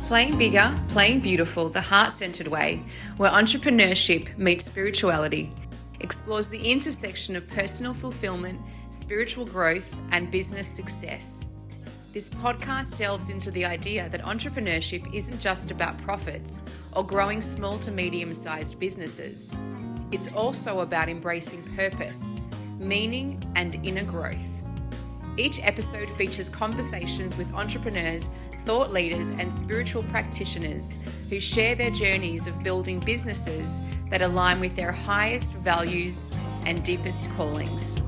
Playing Bigger, Playing Beautiful, the heart-centered way, where entrepreneurship meets spirituality, explores the intersection of personal fulfillment, spiritual growth, and business success. This podcast delves into the idea that entrepreneurship isn't just about profits or growing small to medium-sized businesses. It's also about embracing purpose, meaning, and inner growth. Each episode features conversations with entrepreneurs, thought leaders, and spiritual practitioners who share their journeys of building businesses that align with their highest values and deepest callings.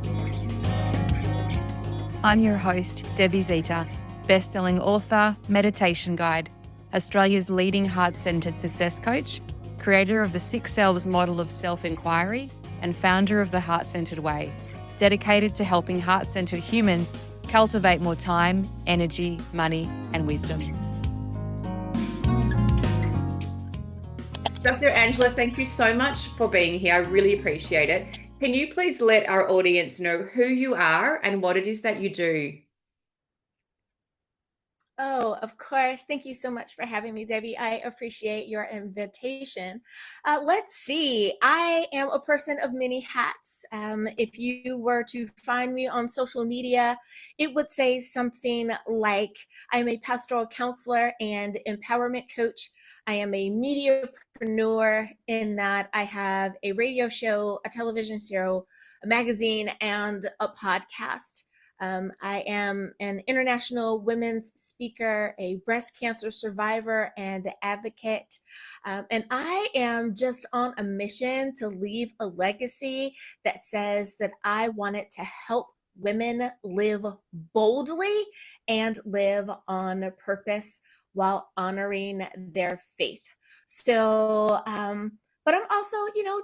I'm your host, Debbie Zita, best-selling author, meditation guide, Australia's leading heart-centered success coach, creator of the 6 Selves model of self-inquiry, and founder of the Heart-Centered Way, dedicated to helping heart-centered humans cultivate more time, energy, money, and wisdom. Dr. Angela, thank you so much for being here. I really appreciate it. Can you please let our audience know who you are and what it is that you do? Oh, of course. Thank you so much for having me, Debbie. I appreciate your invitation. Let's see. I am a person of many hats. If you were to find me on social media, it would say something like I'm a pastoral counselor and empowerment coach. I am a mediapreneur in that I have a radio show, a television show, a magazine, and a podcast. I am an international women's speaker, a breast cancer survivor, and advocate. And I am just on a mission to leave a legacy that says that I wanted to help women live boldly and live on purpose while honoring their faith. So, but I'm also,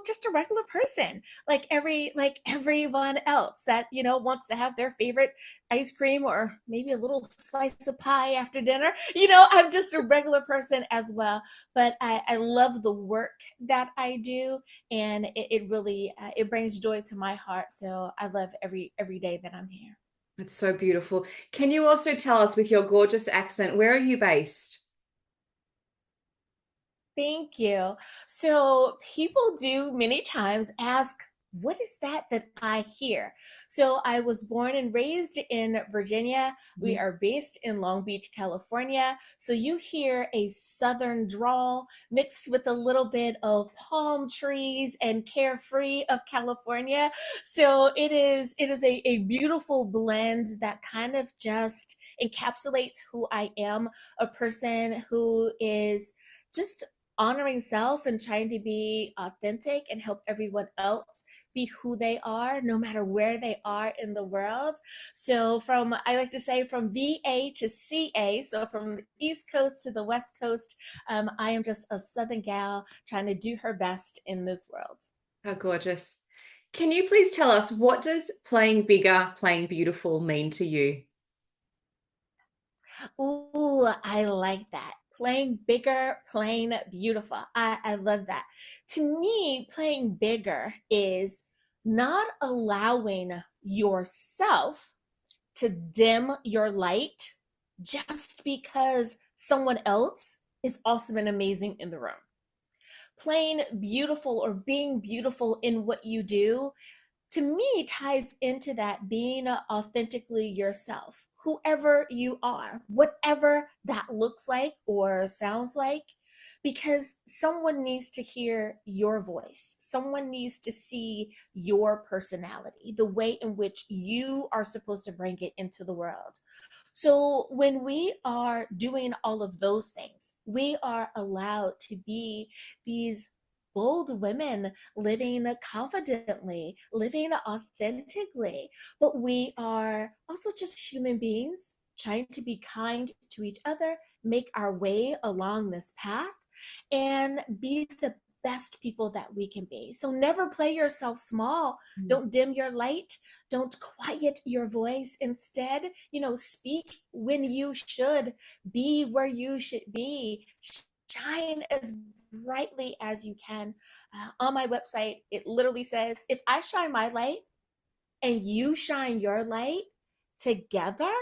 just a regular person, like everyone else that, wants to have their favorite ice cream or maybe a little slice of pie after dinner. I'm just a regular person as well. But I love the work that I do, and it really it brings joy to my heart. So I love every day that I'm here. It's so beautiful. Can you also tell us, with your gorgeous accent, where are you based? Thank you. So people do many times ask, what is that I hear? So I was born and raised in Virginia. We are based in Long Beach, California. So you hear a Southern drawl mixed with a little bit of palm trees and carefree of California. So it is a beautiful blend that kind of just encapsulates who I am, a person who is just honoring self and trying to be authentic and help everyone else be who they are, no matter where they are in the world. So I like to say from VA to CA, so from the East Coast to the West Coast, I am just a Southern gal trying to do her best in this world. How gorgeous. Can you please tell us, what does playing bigger, playing beautiful mean to you? Ooh, I like that. Playing bigger, playing beautiful. I love that. To me, playing bigger is not allowing yourself to dim your light just because someone else is awesome and amazing in the room. Playing beautiful or being beautiful in what you do, to me, ties into that being authentically yourself, whoever you are, whatever that looks like or sounds like, because someone needs to hear your voice. Someone needs to see your personality, the way in which you are supposed to bring it into the world. So when we are doing all of those things, we are allowed to be these bold women living confidently, living authentically, but we are also just human beings trying to be kind to each other, make our way along this path, and be the best people that we can be. So never play yourself small. Don't dim your light. Don't quiet your voice. Instead, speak when you should, be where you should be, shine as brightly as you can. On my website, it literally says, if I shine my light and you shine your light together,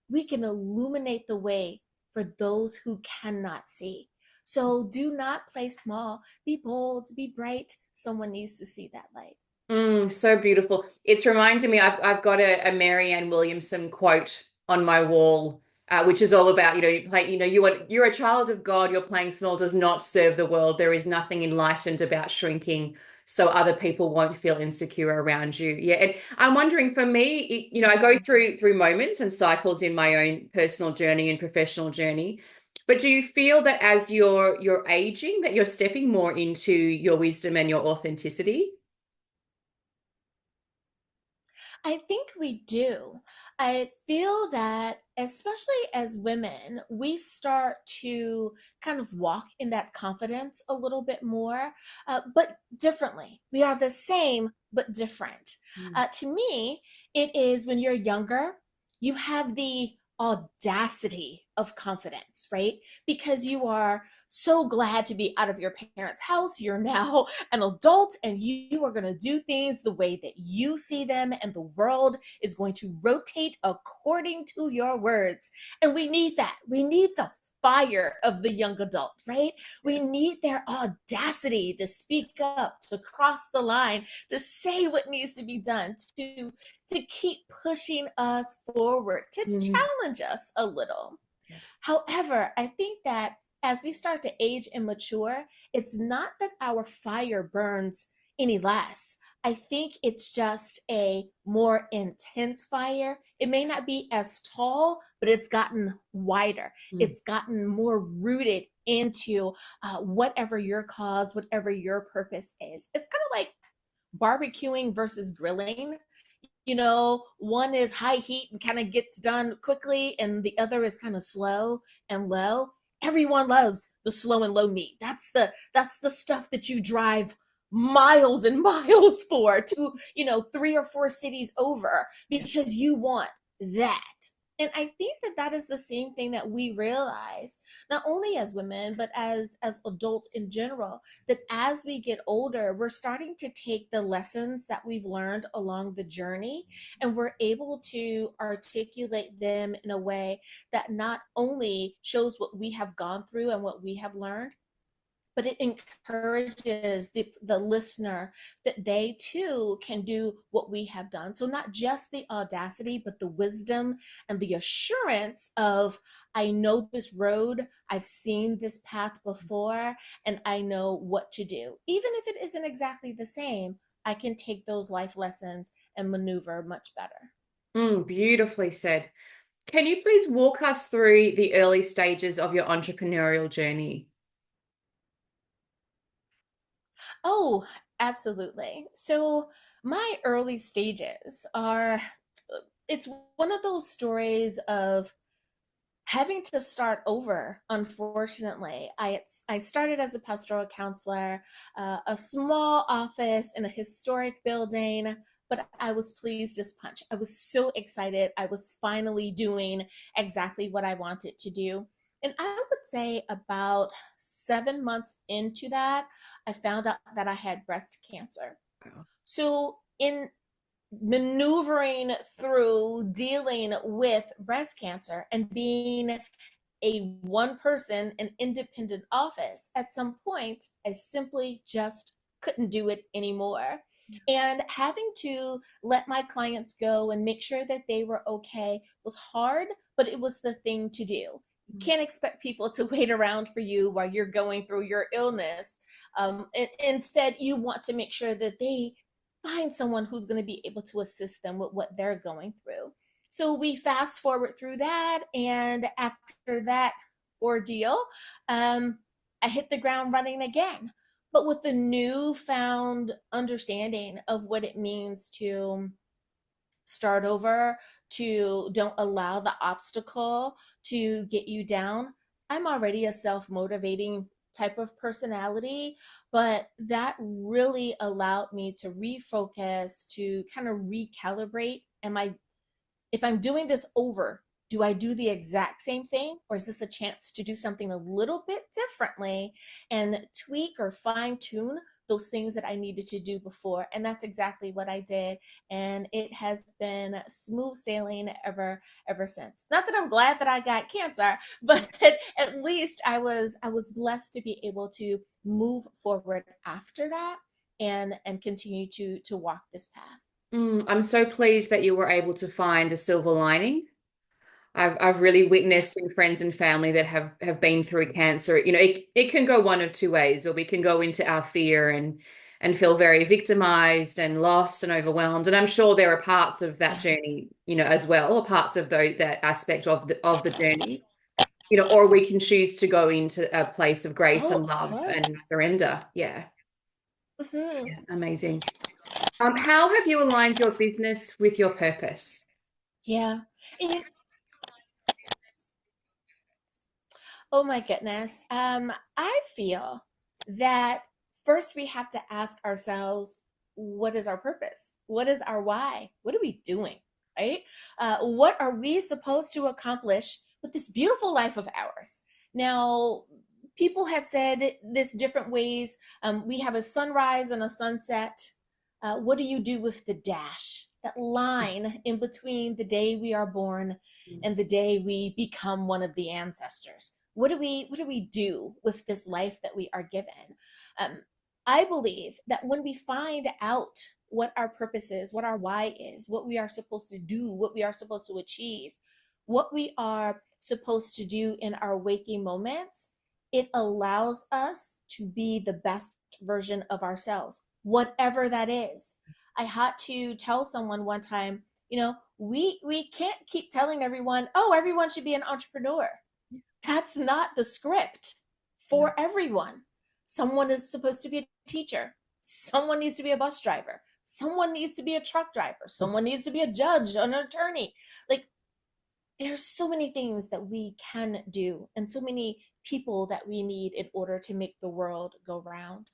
we can illuminate the way for those who cannot see. So do not play small. Be bold, be bright. Someone needs to see that light. So beautiful. It's reminding me, I've got a Marianne Williamson quote on my wall, which is all about, you play, you're a child of God, you're playing small does not serve the world. There is nothing enlightened about shrinking so other people won't feel insecure around you. Yeah. And I'm wondering for me, I go through moments and cycles in my own personal journey and professional journey. But do you feel that as you're aging, that you're stepping more into your wisdom and your authenticity? I think we do. I feel that, especially as women, we start to kind of walk in that confidence a little bit more, but differently. We are the same, but different. To me, it is when you're younger, you have the audacity of confidence, right? Because you are so glad to be out of your parents' house. You're now an adult and you are going to do things the way that you see them, and the world is going to rotate according to your words. And we need that. We need the fire of the young adult, right? We need their audacity to speak up, to cross the line, to say what needs to be done, to keep pushing us forward, to challenge us a little. However, I think that as we start to age and mature, it's not that our fire burns any less. I think it's just a more intense fire. It may not be as tall, but it's gotten wider. It's gotten more rooted into whatever your cause, whatever your purpose is. It's kind of like barbecuing versus grilling. One is high heat and kind of gets done quickly, and the other is kind of slow and low. Everyone loves the slow and low meat. That's the stuff that you drive miles and miles for to, 3 or 4 cities over, because you want that. And I think that that is the same thing that we realize, not only as women, but as adults in general, that as we get older, we're starting to take the lessons that we've learned along the journey, and we're able to articulate them in a way that not only shows what we have gone through and what we have learned, but it encourages the listener that they too can do what we have done. So not just the audacity, but the wisdom and the assurance of, I know this road, I've seen this path before, and I know what to do. Even if it isn't exactly the same, I can take those life lessons and maneuver much better. Beautifully said. Can you please walk us through the early stages of your entrepreneurial journey? Oh, absolutely. So my early stages are, it's one of those stories of having to start over. Unfortunately, I started as a pastoral counselor, a small office in a historic building, but I was pleased as punch. I was so excited. I was finally doing exactly what I wanted to do. And I would say about 7 months into that, I found out that I had breast cancer. So in maneuvering through dealing with breast cancer and being a one person, an independent office, at some point, I simply just couldn't do it anymore. And having to let my clients go and make sure that they were okay was hard, but it was the thing to do. You can't expect people to wait around for you while you're going through your illness. Instead, you want to make sure that they find someone who's going to be able to assist them with what they're going through. So we fast forward through that, and after that ordeal, I hit the ground running again, but with a newfound understanding of what it means to start over, to don't allow the obstacle to get you down. I'm already a self-motivating type of personality, but that really allowed me to refocus, to kind of recalibrate. If I'm doing this over, do I do the exact same thing, or is this a chance to do something a little bit differently and tweak or fine tune those things that I needed to do before. And that's exactly what I did. And it has been smooth sailing ever since. Not that I'm glad that I got cancer, but at least I was blessed to be able to move forward after that and continue to walk this path. I'm so pleased that you were able to find a silver lining. I've really Yeah. witnessed in friends and family that have been through cancer. It can go one of two ways, or we can go into our fear and feel very victimized and lost and overwhelmed. And I'm sure there are parts of that Yeah. journey, as well, or parts of that aspect of the journey, or we can choose to go into a place of grace Oh, and of love course. and surrender. Yeah. Hmm. Yeah, amazing. How have you aligned your business with your purpose? Yeah. And oh my goodness. I feel that first we have to ask ourselves, what is our purpose? What is our why? What are we doing? Right? What are we supposed to accomplish with this beautiful life of ours? Now, people have said this different ways. We have a sunrise and a sunset. What do you do with the dash? That line in between the day we are born and the day we become one of the ancestors. What do we do with this life that we are given? um, I believe that when we find out what our purpose is, what our why is, what we are supposed to do, what we are supposed to achieve, what we are supposed to do in our waking moments, it allows us to be the best version of ourselves, whatever that is. I had to tell someone one time, we can't keep telling everyone, oh, everyone should be an entrepreneur. That's not the script No. for everyone. Someone is supposed to be a teacher. Someone needs to be a bus driver. Someone needs to be a truck driver. Someone needs to be a judge, an attorney. Like, there's so many things that we can do and so many people that we need in order to make the world go round.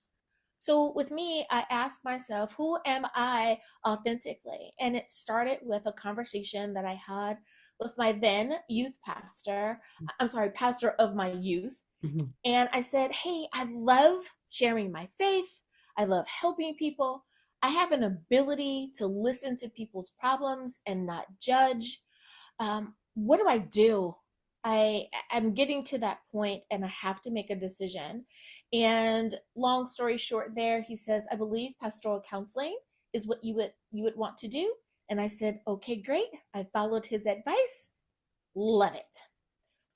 So with me, I asked myself, who am I authentically? And it started with a conversation that I had with my then youth pastor. I'm sorry, pastor of my youth. Mhm. And I said, hey, I love sharing my faith. I love helping people. I have an ability to listen to people's problems and not judge. What do I do? I'm getting to that point and I have to make a decision. And long story short there, he says, I believe pastoral counseling is what you would want to do. And I said, okay, great. I followed his advice. Love it.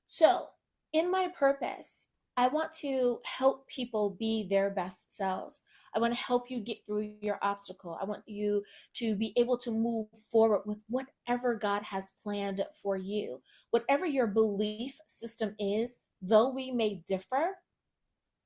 So, in my purpose, I want to help people be their best selves. I want to help you get through your obstacle. I want you to be able to move forward with whatever God has planned for you. Whatever your belief system is, though we may differ,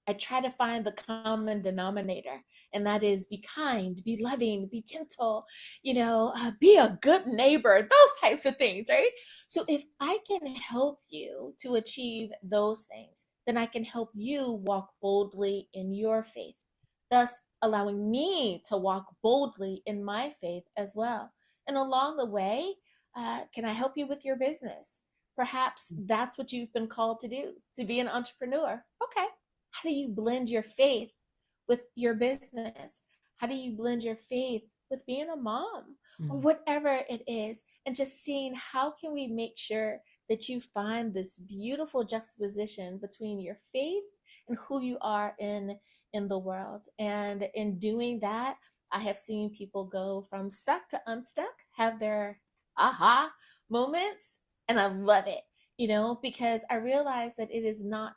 I try to find the common denominator, and that is be kind, be loving, be gentle, be a good neighbor, those types of things, right? So if I can help you to achieve those things, then I can help you walk boldly in your faith, thus allowing me to walk boldly in my faith as well. And along the way, can I help you with your business? Perhaps that's what you've been called to do, to be an entrepreneur. Okay, how do you blend your faith with your business? How do you blend your faith with being a mom or Mm. whatever it is? And just seeing how can we make sure that you find this beautiful juxtaposition between your faith and who you are in the world. And in doing that, I have seen people go from stuck to unstuck, have their aha moments, and I love it, because I realize that it is not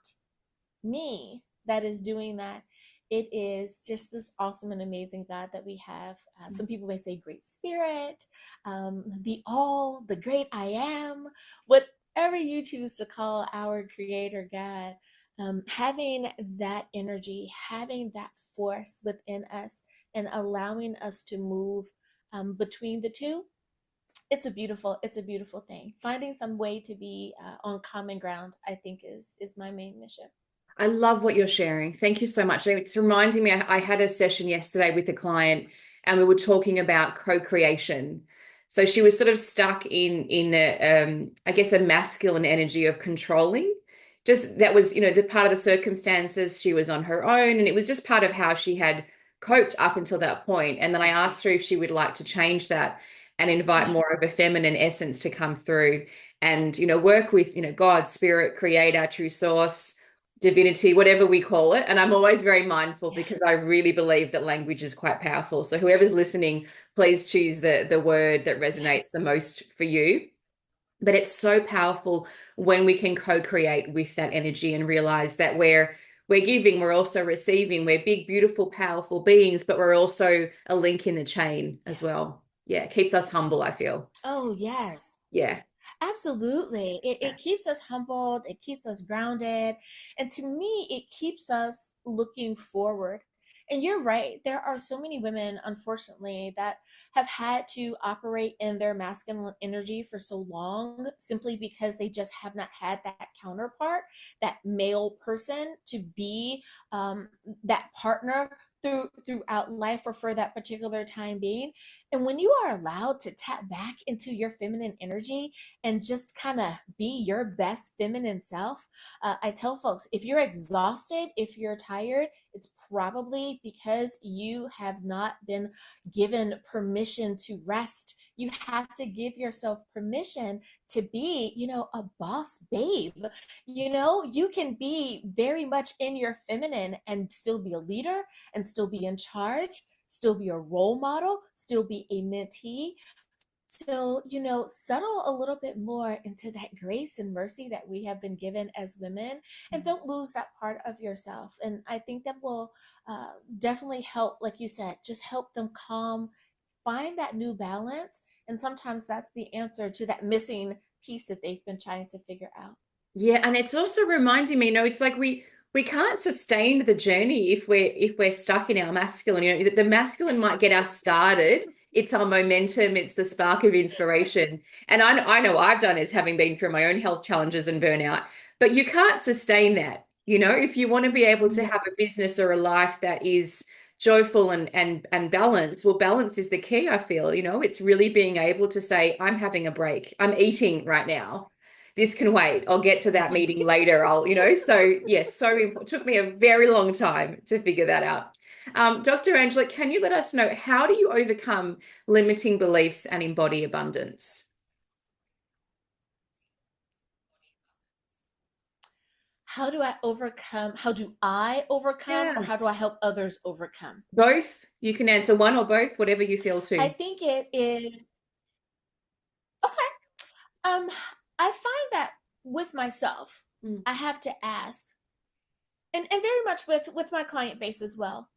me that is doing that. It is just this awesome and amazing God that we have. Some people may say great spirit, the great I am, whatever you choose to call our creator God. Having that energy, having that force within us, and allowing us to move between the two, it's a beautiful thing. Finding some way to be on common ground, I think, is my main mission. I love what you're sharing. Thank you so much. It's reminding me, I had a session yesterday with a client and we were talking about co-creation. So she was sort of stuck in I guess a masculine energy of controlling. Just that was, the part of the circumstances, she was on her own, and it was just part of how she had coped up until that point. And then I asked her if she would like to change that and invite Yeah. more of a feminine essence to come through and, work with, God, spirit, creator, true source, divinity, whatever we call it. And I'm always very mindful Yeah. because I really believe that language is quite powerful. So whoever's listening, please choose the word that resonates the Yes. most for you. But it's so powerful when we can co-create with that energy and realize that we're giving, we're also receiving, we're big, beautiful, powerful beings, but we're also a link in the chain as Yeah. well. Yeah, it keeps us humble, I feel. Oh, yes. Yeah. Absolutely. It, Yeah. it keeps us humbled, it keeps us grounded, and to me, it keeps us looking forward. And you're right, there are so many women, unfortunately, that have had to operate in their masculine energy for so long simply because they just have not had that counterpart, that male person to be um, that partner throughout life or for that particular time being. And when you are allowed to tap back into your feminine energy and just kind of be your best feminine self. I tell folks, if you're exhausted, if you're tired, it's probably because you have not been given permission to rest. You have to give yourself permission to be, a boss babe. You can be very much in your feminine and still be a leader and still be in charge, still be a role model, still be a mentee. So, settle a little bit more into that grace and mercy that we have been given as women, and don't lose that part of yourself. And I think that will definitely help, like you said, just help them calm, find that new balance. And sometimes that's the answer to that missing piece that they've been trying to figure out. Yeah, and it's also reminding me, it's like we can't sustain the journey if we're stuck in our masculine. The masculine might get us started. It's our momentum, it's the spark of inspiration. And I know I've done this having been through my own health challenges and burnout, but you can't sustain that. If you want to be able to No. have a business or a life that is joyful and balanced, well, balance is the key, I feel. It's really being able to say, I'm having a break. I'm eating right Yes. now. This can wait. I'll get to that meeting later. So yes, so important. It took me a very long time to figure that out. Dr. Angela, can you let us know, how do you overcome limiting beliefs and embody abundance? How do I overcome, or Yeah, how do I help others overcome? both. You can answer one or both, whatever you feel I to. think it is okay. Um, I find that with myself, Mm. I have to ask, and very much with my client base as well.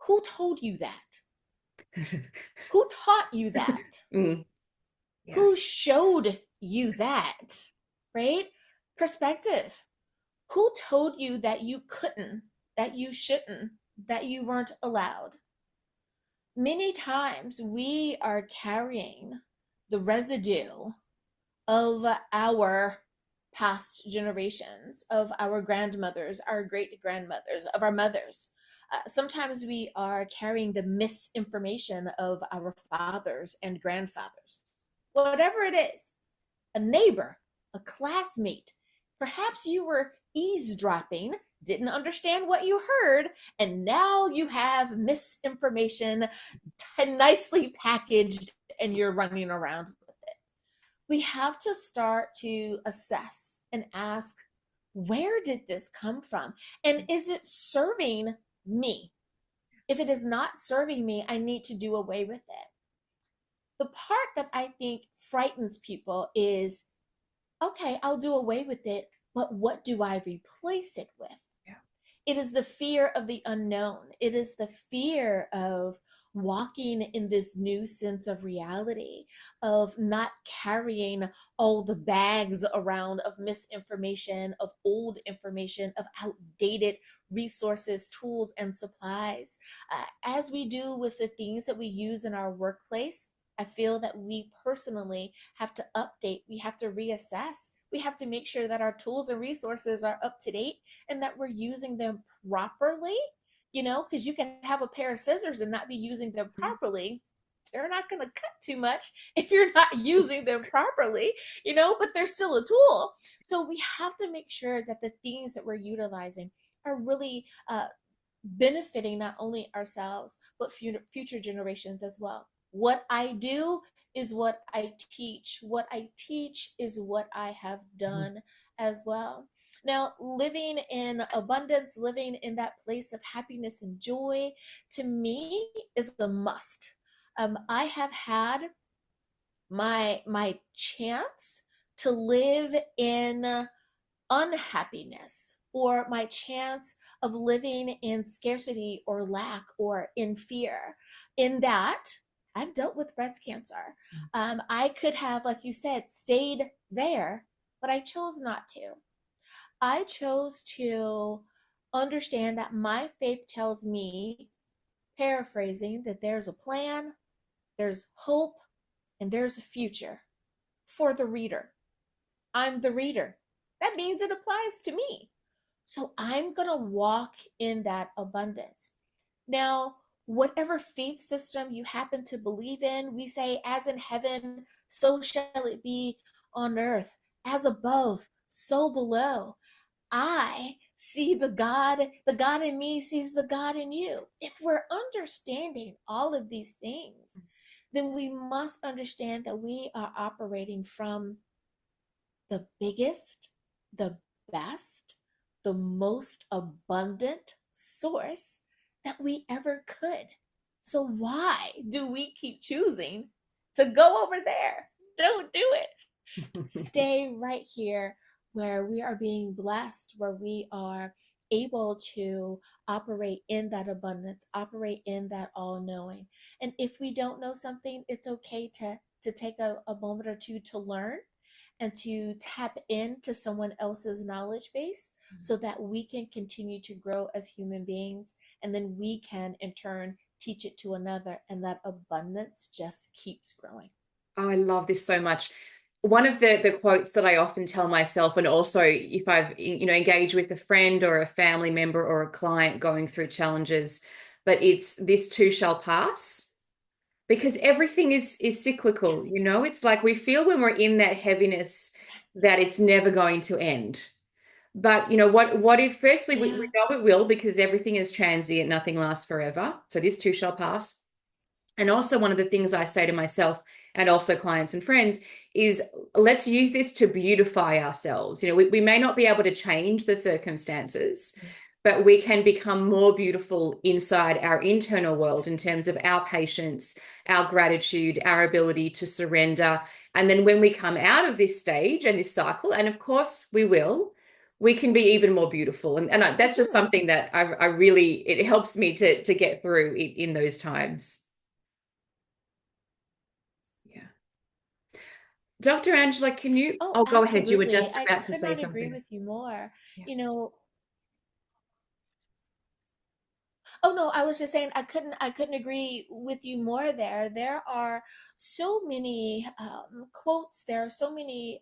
Who told you that? Who taught you that? Mm. Yeah. Who showed you that? Right? Perspective. Who told you that you couldn't, that you shouldn't, that you weren't allowed? Many times we are carrying the residue of our past generations, of our grandmothers, our great grandmothers, of our mothers. Sometimes we are carrying the misinformation of our fathers and grandfathers. Whatever it is, a neighbor, a classmate, perhaps you were eavesdropping, didn't understand what you heard, and now you have misinformation nicely packaged and you're running around with it. We have to start to assess and ask, where did this come from? And is it serving me? If it is not serving me, I need to do away with it. The part that I think frightens people is, okay, I'll do away with it, but what do I replace it with? Yeah. It is the fear of the unknown. It is the fear of walking in this new sense of reality, of not carrying all the bags around of misinformation, of old information, of outdated resources, tools, and supplies. As we do with the things that we use in our workplace, I feel that we personally have to update, we have to reassess, we have to make sure that our tools and resources are up to date and that we're using them properly, because you can have a pair of scissors and not be using them properly. They're not going to cut too much if you're not using them properly, but they're still a tool. So we have to make sure that the things that we're utilizing are really benefiting not only ourselves, but future generations as well. What I do is what I teach. What I teach is what I have done as well. Now, living in abundance, living in that place of happiness and joy, to me is a must. I have had my chance to live in unhappiness, or my chance of living in scarcity or lack or in fear. In that, I've dealt with breast cancer. I could have, like you said, stayed there, but I chose not to. I chose to understand that my faith tells me, paraphrasing, that there's a plan, there's hope, and there's a future for the reader. I'm the reader. That means it applies to me. So I'm going to walk in that abundance. Now, whatever faith system you happen to believe in, we say, as in heaven, so shall it be on earth, as above, so below. I see the God in me sees the God in you. If we're understanding all of these things, then we must understand that we are operating from the biggest, the best, the most abundant source that we ever could. So why do we keep choosing to go over there? Don't do it. Stay right here where we are being blessed, where we are able to operate in that abundance, operate in that all knowing. And if we don't know something, it's okay to take a moment or two to learn and to tap into someone else's knowledge base so that we can continue to grow as human beings. And then we can, in turn, teach it to another. And that abundance just keeps growing. Oh, I love this so much. One of the quotes that I often tell myself, and also if I've engaged with a friend or a family member or a client going through challenges, but it's this too shall pass, because everything is cyclical. Yes. It's like we feel when we're in that heaviness that it's never going to end. But what if firstly we Yeah. know it will, because everything is transient, nothing lasts forever. So this too shall pass. And also one of the things I say to myself and also clients and friends is, let's use this to beautify ourselves. We may not be able to change the circumstances, but we can become more beautiful inside our internal world in terms of our patience, our gratitude, our ability to surrender. And then when we come out of this stage and this cycle, and of course we can be even more beautiful. And that's just something that I really, it helps me to get through in those times. Yeah. Dr. Angela, can you, Oh, go ahead. You were absolutely. just I about to could say not agree something. with you more. Yeah. You know, oh no, I was just saying I couldn't agree with you more there. There are so many quotes, there are so many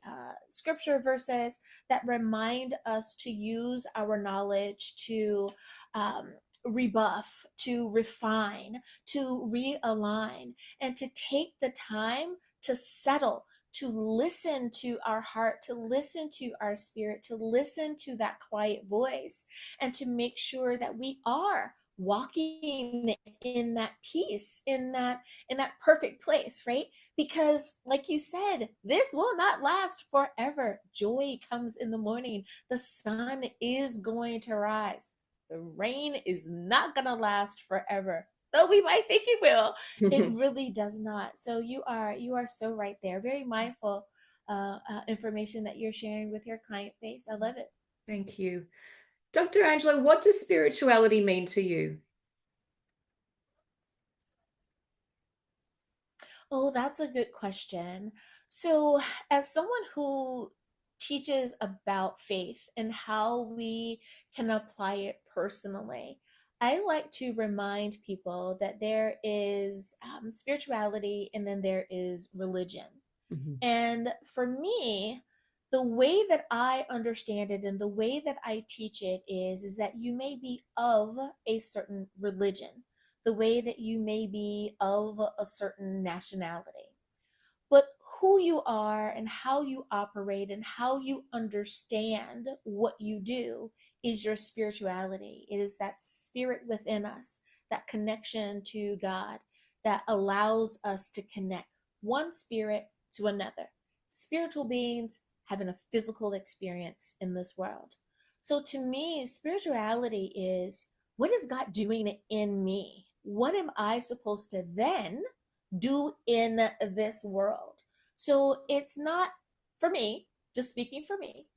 scripture verses that remind us to use our knowledge to rebuff, to refine, to realign, and to take the time to settle, to listen to our heart, to listen to our spirit, to listen to that quiet voice, and to make sure that we are walking in that peace, in that perfect place, right? Because like you said, this will not last forever. Joy comes in the morning. The sun is going to rise. The rain is not going to last forever, though we might think it will. It really does not. So you are so right there. Very mindful information that you're sharing with your client base. I love it. Thank you. Dr. Angela, what does spirituality mean to you? Oh, that's a good question. So, as someone who teaches about faith and how we can apply it personally, I like to remind people that there is spirituality and then there is religion. Mhm. And for me, the way that I understand it and the way that I teach it is that you may be of a certain religion, the way that you may be of a certain nationality. But who you are and how you operate and how you understand what you do is your spirituality. It is that spirit within us, that connection to God that allows us to connect one spirit to another. Spiritual beings having a physical experience in this world. So to me, spirituality is, what is God doing in me? What am I supposed to then do in this world? So it's not, for me, just speaking for me,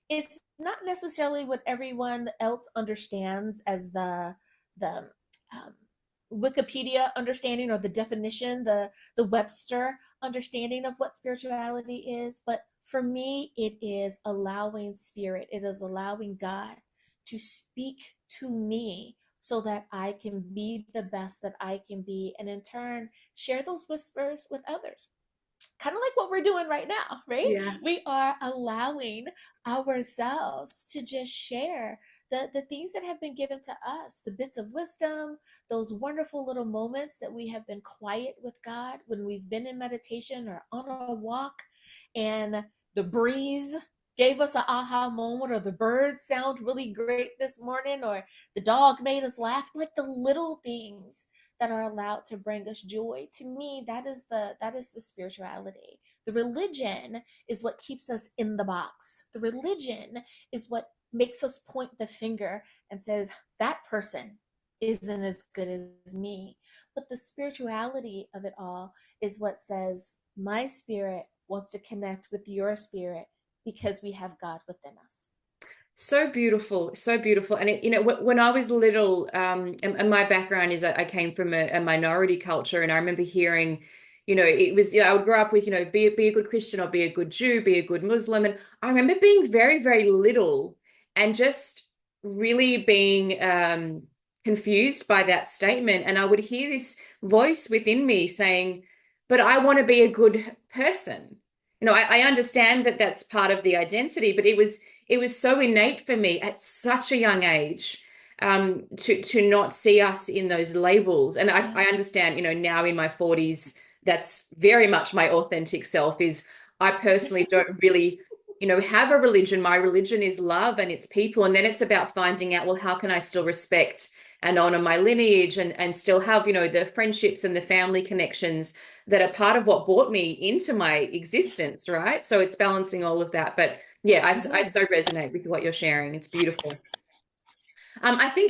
it's not necessarily what everyone else understands as the um, Wikipedia understanding or the definition, the Webster understanding of what spirituality is. But for me, it is allowing spirit, it is allowing God to speak to me so that I can be the best that I can be, and in turn, share those whispers with others. Kind of like what we're doing right now, right? Yeah. We are allowing ourselves to just share the things that have been given to us, the bits of wisdom, those wonderful little moments that we have been quiet with God when we've been in meditation or on a walk, and the breeze gave us an aha moment, or the birds sound really great this morning, or the dog made us laugh. Like the little things that are allowed to bring us joy. To me, that is the spirituality. The religion is what keeps us in the box. The religion is what makes us point the finger and says, that person isn't as good as me. But the spirituality of it all is what says, my spirit wants to connect with your spirit because we have God within us. So beautiful, so beautiful. And when I was little, and my background is I came from a minority culture, and I remember hearing, it was, I would grow up with, be a good Christian or be a good Jew, be a good Muslim. And I remember being very, very little and just really being confused by that statement. And I would hear this voice within me saying, but I want to be a good person. I understand that that's part of the identity, but it was so innate for me at such a young age, to not see us in those labels. And I understand, now in my 40s, that's very much my authentic self. Is I personally don't really, have a religion. My religion is love and it's people. And then it's about finding out, well, how can I still respect and honor my lineage, and still have, the friendships and the family connections that are part of what brought me into my existence, right? So it's balancing all of that. But yeah, I so resonate with what you're sharing. It's beautiful. I think